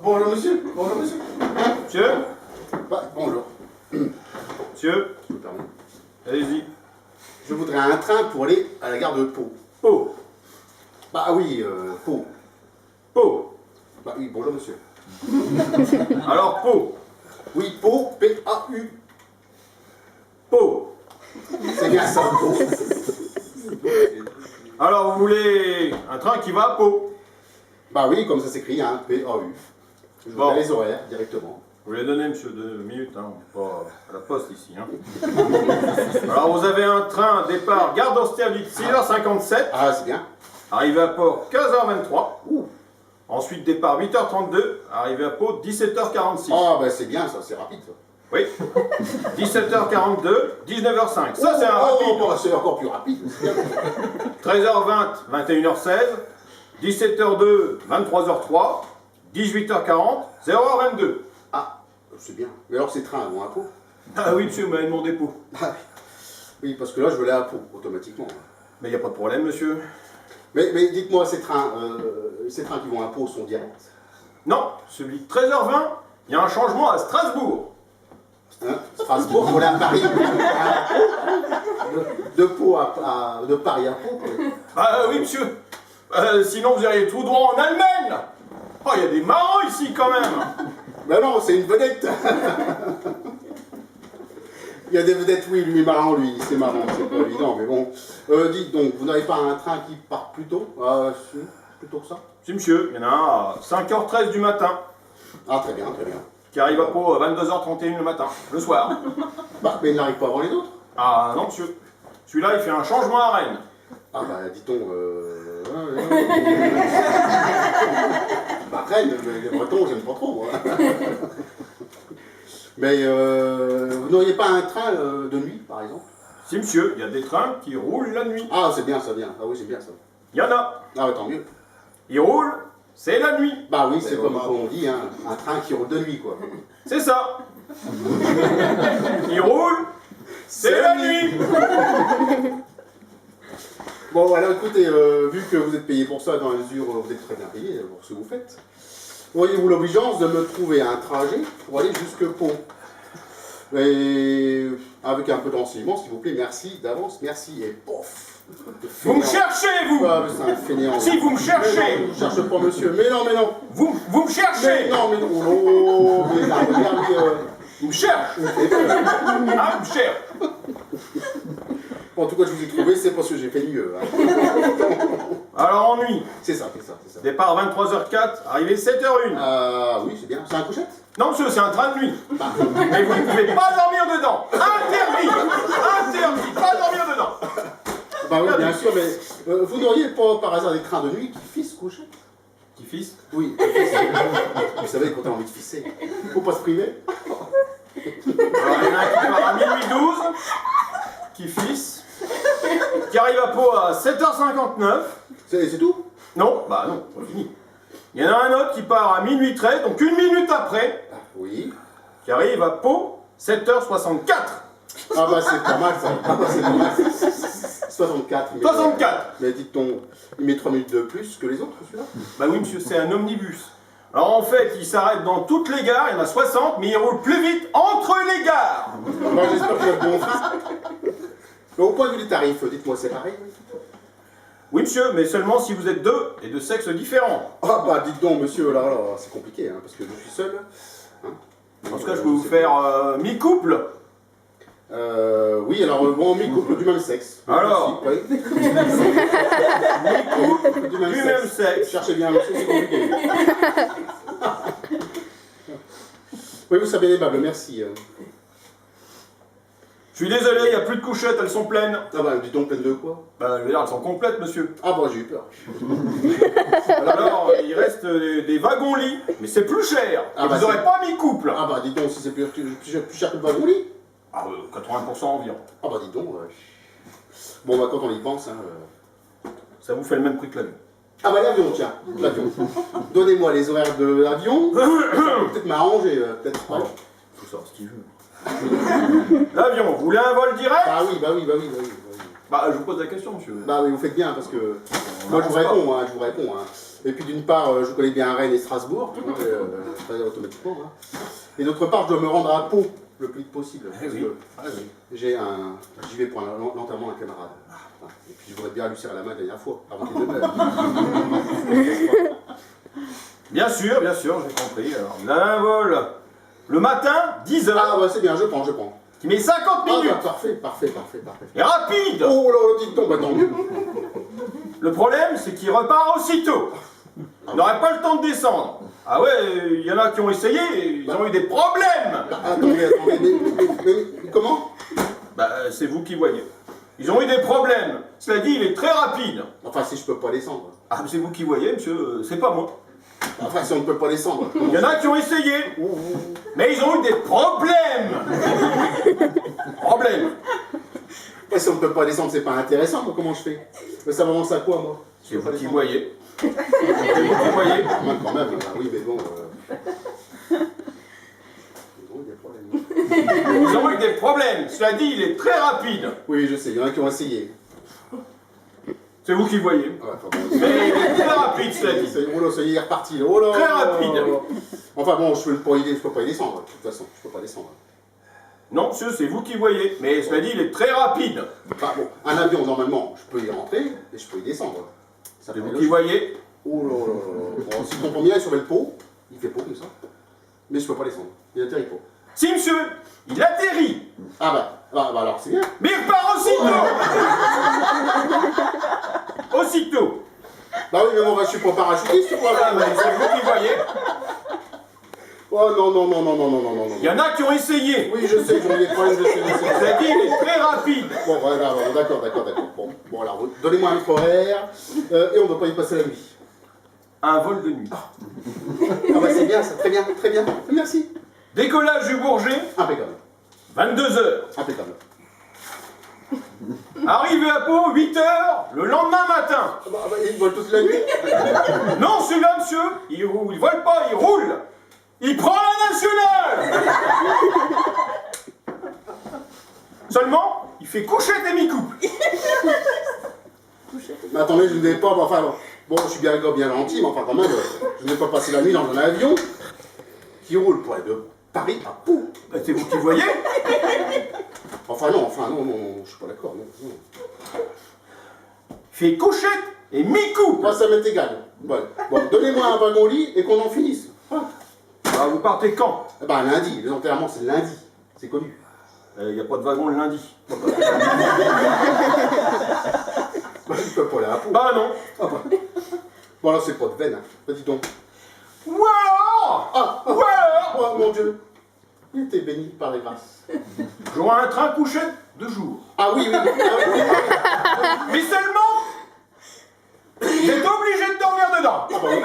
Bonjour monsieur. Bonjour monsieur. Monsieur? Bah, bonjour. Monsieur? Je me permets. Allez-y. Je voudrais un train pour aller à la gare de Pau. Pau. Bah oui, Pau. Pau. Bah oui, bonjour monsieur. Alors, Pau. Oui, Pau, P-A-U. Pau. C'est bien ça, Pau. Alors, vous voulez un train qui va à Pau? Bah oui, comme ça s'écrit, hein, P-A-U. Je Bon. voudrais les horaires directement. Vous les donnez, monsieur, 2 minutes, hein, on n'est pas à la poste ici. Hein. Alors, vous avez un train départ gare d'Austerlitz, 6h57, Ah, c'est bien. arrivé à Pau, 15h23. Ouh. Ensuite, départ 8h32, arrivé à Pau, 17h46. Ah, bah c'est bien ça, c'est rapide ça. Oui. 17h42, 19h05. Ça, c'est un rapide. Oh, c'est encore plus rapide. 13h20, 21h16, 17h02, 23h03, 18h40, 0h22. Ah, c'est bien. Mais alors ces trains vont à Pau? Ah oui, monsieur, vous m'avez demandé Pau. Ah, oui, parce que là je veux aller à Pau, automatiquement. Mais il n'y a pas de problème, monsieur. Mais dites-moi, ces trains qui vont à Pau sont directs? Non, celui de 13h20, il y a un changement à Strasbourg. Hein, Strasbourg pour aller à Paris. De Pau de Paris à Pau. Quoi. Ah oui, monsieur. Sinon, vous iriez tout droit en Allemagne, là. Oh, il y a des marrants ici, quand même. Ben non, c'est une vedette. Il y a des vedettes, oui, lui est marrant, lui, c'est marrant, c'est pas évident, mais bon. Dites donc, vous n'avez pas un train qui part plus tôt? Si, plus tôt que ça? Si, monsieur, il y en a un à 5h13 du matin, Ah, très bien, très bien. qui arrive à Pau à 22h31 le matin, le soir. Bah, mais il n'arrive pas avant les autres? Ah non, monsieur. Celui-là, il fait un changement à Rennes. Ah, bah, dit-on, bah, Rennes, les Bretons, j'aime pas trop, moi. Mais vous n'auriez pas un train de nuit, par exemple? Si, monsieur, il y a des trains qui roulent la nuit. Ah, c'est bien, ça, bien. Ah oui, c'est bien, ça. Il y en a. Ah, ouais, tant mieux. Ils roulent, c'est la nuit. Bah oui, c'est comme on dit, hein, un train qui roule de nuit, quoi. C'est ça. Ils roulent, c'est la nuit. Bon, alors écoutez, vu que vous êtes payé pour ça, dans la mesure où vous êtes très bien payé pour ce que vous faites, auriez-vous l'obligeance de me trouver un trajet pour aller jusque Pau? Et avec un peu d'enseignement, s'il vous plaît, merci d'avance, merci, et pof. Vous me cherchez, vous. Ah, mais c'est un fainéant. Si, vous me cherchez. Mais non, je ne cherche pas, monsieur. Mais non, mais non. Vous me cherchez. Mais non, mais non. Oh, mais là, regardez. Il me cherche. Ah, il me cherche. Bon, en tout cas, je vous ai trouvé, c'est parce que j'ai fait mieux. Hein. Alors, ennui. C'est ça, c'est ça, c'est ça. Départ 23h04, arrivée 7h01. Ah, oui, c'est bien. C'est un couchette? Non, monsieur, c'est un train de nuit. Mais vous ne pouvez pas dormir dedans. Interdit. Interdit. Pas dormir dedans. Bah oui, bien sûr, mais vous n'auriez pas par hasard des trains de nuit qui fissent couchette? Qui fils? Oui, vous savez, quand on a envie de fisser, faut pas se priver. Alors, il y en a un qui part à minuit 12, qui fils, qui arrive à Pau à 7h59. C'est tout? Non, bah non, c'est fini. Il y en a un autre qui part à minuit 13, donc une minute après, Ah, oui. qui arrive à Pau, 7h64. Ah bah c'est pas mal ça. Ah bah c'est pas mal. 64. 64. Mais dites-on, il met 3 minutes de plus que les autres, celui-là? Bah oui, monsieur, c'est un omnibus. Alors en fait, il s'arrête dans toutes les gares, il y en a 60, mais il roule plus vite entre les gares. Bah j'espère qu'il a de bon train. Mais au point de vue des tarifs, dites-moi, c'est pareil? Oui, monsieur, mais seulement si vous êtes deux et de sexes différents. Ah bah dites donc, monsieur, là, c'est compliqué, hein, parce que je suis seul. Hein. En tout cas, je peux vous faire mi-couple. Oui, alors bon, mi-couple du même sexe. Alors. Oui. Mi-couple du même sexe. Cherchez bien, monsieur, c'est compliqué. Oui, vous savez aimable, merci. Je suis désolé, il n'y a plus de couchettes, elles sont pleines. Ah bah, dis donc, pleine de quoi? Bah, je veux dire, elles sont complètes, monsieur. Ah bah, j'ai eu peur. Alors, il reste des wagons-lits, mais c'est plus cher. Ah Et bah, vous n'aurez pas mis couple. Ah bah, dis donc, si c'est plus cher que le wagon-lit. Ah, 80% environ. Ah bah, dis donc. Bon, bah, quand on y pense, hein... Ça vous fait le même prix que l'avion. Ah bah, l'avion, tiens, l'avion. Donnez-moi les horaires de l'avion. Ça peut peut-être m'arranger, peut-être. Oh, faut savoir ce qu'il veut. L'avion, vous voulez un vol direct? Bah oui, bah oui, bah oui, bah oui. Bah, je vous pose la question, monsieur. Bah oui, vous faites bien, parce que moi je vous réponds, hein, je vous réponds. Hein. Et puis d'une part, je connais bien Rennes et Strasbourg, c'est-à-dire automatiquement. Hein. Et d'autre part, je dois me rendre à Pau le plus vite possible. Parce que j'y vais pour l'enterrement d'un camarade. Et puis je voudrais bien lui serrer la main la dernière fois, avant qu'il ne meure. Bien sûr, j'ai compris. Alors, un vol le matin, 10h. Ah bah c'est bien, je prends. Qui met 50 minutes. Ah bah parfait. Et rapide. Oh là là, dites donc, bah tant mieux. Le problème, c'est qu'il repart aussitôt. Il n'aurait pas le temps de descendre. Ah ouais, il y en a qui ont essayé, ils ont eu des problèmes. Bah, attendez, mais comment? Bah, c'est vous qui voyez. Ils ont eu des problèmes. Cela dit, il est très rapide. Enfin, si je peux pas descendre. Ah, c'est vous qui voyez, monsieur, c'est pas moi. Enfin, si on ne peut pas descendre. Il y en a qui ont essayé, mais ils ont eu des problèmes. Problèmes. Ouais, si on ne peut pas descendre, c'est pas intéressant, moi, comment je fais? Mais ça m'avance à quoi, moi? C'est vous qui voyez. C'est vous qui voyez. Quand même, oui, mais bon. Ils ont eu des problèmes. Ils ont eu des problèmes. Cela dit, il est très rapide. Oui, je sais, il y en a qui ont essayé. C'est vous qui voyez. Ouais, enfin, bon, Mais il est très rapide, cela dit. oh là, ça y est, il est reparti. Oh là, Très rapide. Enfin bon, je peux pas y descendre, de toute façon, je peux pas descendre. Non, monsieur, c'est vous qui voyez. Mais cela dit, il est très rapide. Bah, bon, un avion, normalement, je peux y rentrer et je peux y descendre. C'est vous qui voyez. Oh là là là. Bon, si je comprends bien, il est sur le pot, il fait pot comme ça. Mais je peux pas descendre, il atterrit pas. Si, monsieur, il atterrit. Ah bah alors c'est bien. Mais il repart aussitôt. Aussitôt. Bah oui, mais moi je suis pas parachutiste, quoi. Ah, mais c'est vous qui voyez. Oh non. Il y en a qui ont essayé. Oui, je sais, j'en ai des problèmes, je sais. Cela dit, il est très rapide. Bon, voilà, d'accord. Bon, alors, donnez-moi un horaire, et on ne va pas y passer la nuit. Un vol de nuit. Ah bah c'est bien, ça, très bien. Merci. Décollage du Bourget, Impeccable. 22h. Impeccable. Arrivé à Pau, 8h, le lendemain matin. Bah, ils volent toute la nuit. Non, celui-là, monsieur, il vole pas, il roule. Il prend la nationale. Seulement, il fait coucher des mi-couples. Mais attendez, je ne vais pas, enfin, bon, je suis bien gentil, mais enfin quand même, je ne vais pas passer la nuit dans un avion qui roule pour aller de Paris à Pau. Bah, c'est vous qui voyez. Enfin non, je suis pas d'accord, non. Fait couchette et mi-couple. Moi ça m'est égal. Bon, donnez-moi un wagon-lit et qu'on en finisse. Ah, vous partez quand? Bah lundi, les enterrements c'est lundi, c'est connu. Il n'y a pas de wagon le lundi. Bah, je peux pas aller à Pau. Bah non. Ah bah. Bon alors c'est pas de veine, hein. Bah, dis donc. Ou alors Oh mon Dieu, il était béni par les grâces. J'aurai un train couchette de jour. Ah oui. Mais seulement, j'ai obligé de dormir dedans. Ah bah oui.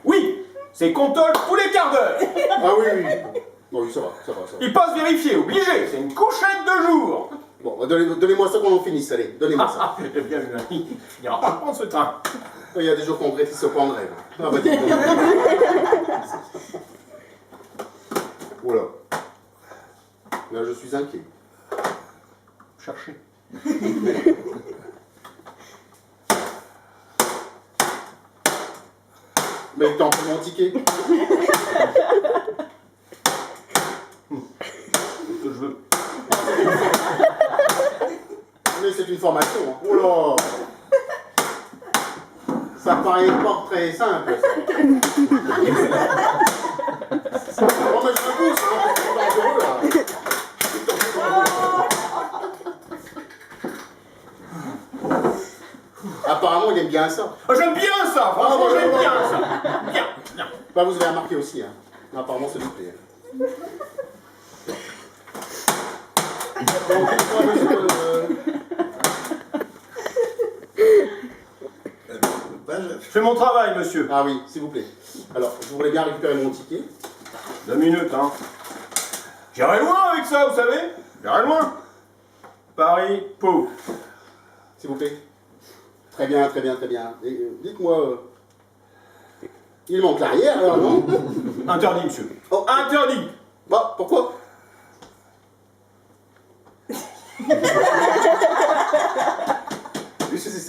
Oui, c'est contrôle tous les quarts d'heure. Ah oui. Bon oui, ça va. Il passe vérifier, obligé, c'est une couchette de jour. Bon, bah, donnez-moi ça qu'on en finisse, allez, donnez-moi ça. Eh bien, il n'ira pas prendre ce train. Il y a des jours qu'on qui se prendrait. Ah bah dis donc. Oh là. Là, je suis inquiet. Cherchez. Mais t'en prends mon ticket. Ce que je veux. Mais c'est une formation. Hein. Oh là. Ça paraît pas très simple. Ça. Oh mais je me pousse, hein, c'est dangereux là. Apparemment, il aime bien ça. Oh, j'aime bien ça, franchement, j'aime bien ça. Bien. Bah, vous avez remarqué aussi, hein. Apparemment, c'est du plaisir. Donc, dites-moi, monsieur, Je fais mon travail, monsieur. Ah oui, s'il vous plaît. Alors, je voudrais bien récupérer mon ticket. 2 minutes, hein. J'irai loin avec ça, vous savez. J'irai loin. Paris, Pau. S'il vous plaît. Très bien. Et, dites-moi, il manque l'arrière, alors non? Interdit, monsieur. Oh. Interdit. Bah, pourquoi?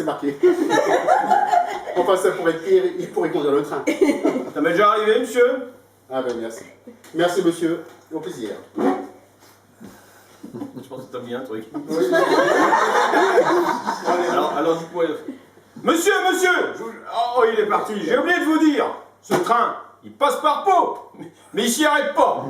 c'est marqué. Enfin, ça pourrait être pire, il pourrait conduire le train. Ça m'est déjà arrivé, monsieur? Ah ben merci. Merci monsieur, au plaisir. Je pense que t'as mis un truc. Oui. Alors dites-moi. Monsieur, oh, il est parti. J'ai oublié de vous dire, ce train, il passe par Pau, mais il s'y arrête pas.